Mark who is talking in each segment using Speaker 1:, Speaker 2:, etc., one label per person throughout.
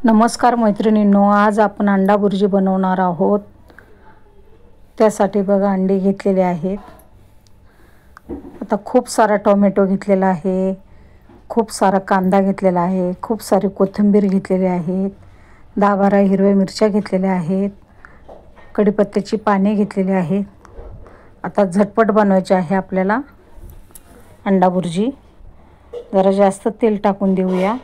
Speaker 1: नमस्कार मैत्रिणींनो, आज आपण अंडा भुर्जी बनवणार आहोत। त्यासाठी बघा अंडी घेतलेले आहेत। आता खूप सारा टोमॅटो घेतलेला आहे, खूप सारा कांदा घेतलेला आहे, खूप सारी कोथिंबीर घेतलेली आहेत, 10-12 हिरव्या मिरच्या घेतलेल्या आहेत, कढीपत्त्याची पाने घेतलेली आहेत। आता झटपट बनवायचे आहे आपल्याला अंडा भुर्जी। जरा जास्त तेल टाकून देऊया।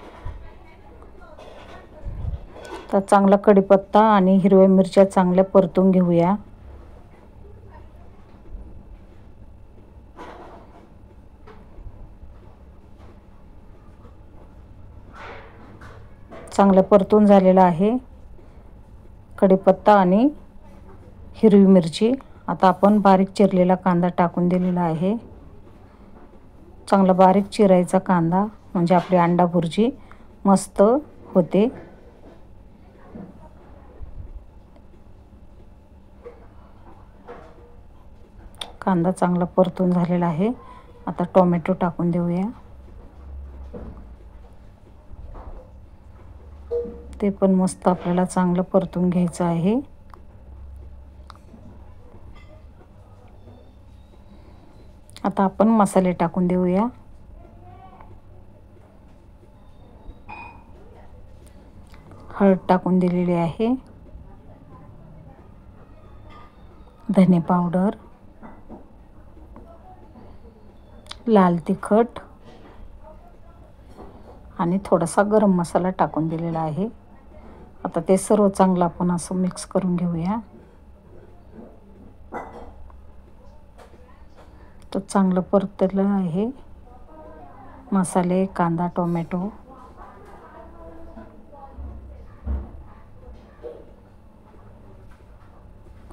Speaker 1: तर चांगला कढीपत्ता आणि हिरव्या मिरच्या चांगल्या परतून घेऊया। चांगलं परतून झालेला आहे कढीपत्ता आणि हिरवी मिरची। आता आपण बारीक चिरलेला कांदा टाकून दिलेला आहे। चांगला बारीक चिरायचा कांदा, म्हणजे आपली अंडा भुर्जी मस्त होते। कांदा चांगला परतून झालेला आहे। आता टोमॅटो टाकून देऊया। ते पण मस्त आपल्याला चांगलं परतून घ्यायचं आहे। आता आपण मसाले टाकून देऊया। हळद टाकून दिलेली आहे, धने पावडर, लाल तिखट आणि थोडासा गरम मसाला टाकून दिलेला आहे। आता ते सर्व चांगलं आपण असं मिक्स करून घेऊया। तर चांगलं परतलं आहे मसाले, कांदा, टोमॅटो।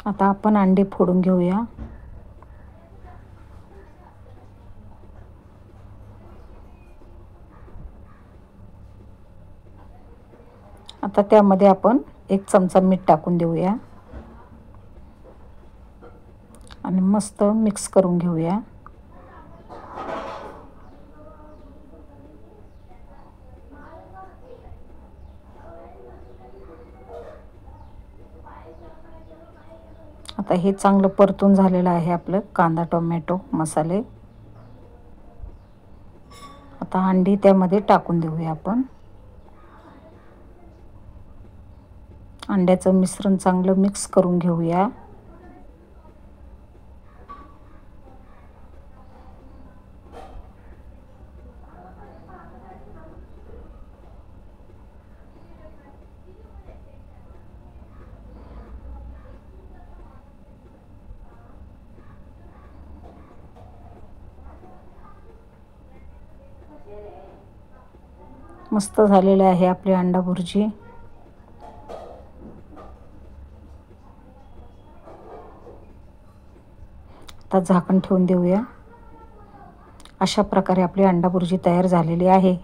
Speaker 1: आता आपण अंडे फोडून घेऊया। आता त्यामध्ये आपण 1 चमचा मीठ टाकून देऊया आणि मस्त मिक्स करून घेऊया। आता हे चांगलं परतून झालेलं आहे आपलं कांदा, टोमॅटो, मसाले। आता अंडी त्यामध्ये टाकून देऊया आपण। अंड्याचं मिश्रण चांगलं मिक्स करून घेऊया। मस्त झालेले आहे आपली अंडा भुर्जी। आता झाकण ठेवून देऊया। अशा प्रकारे आपली अंडा भुर्जी तयार झालेली आहे।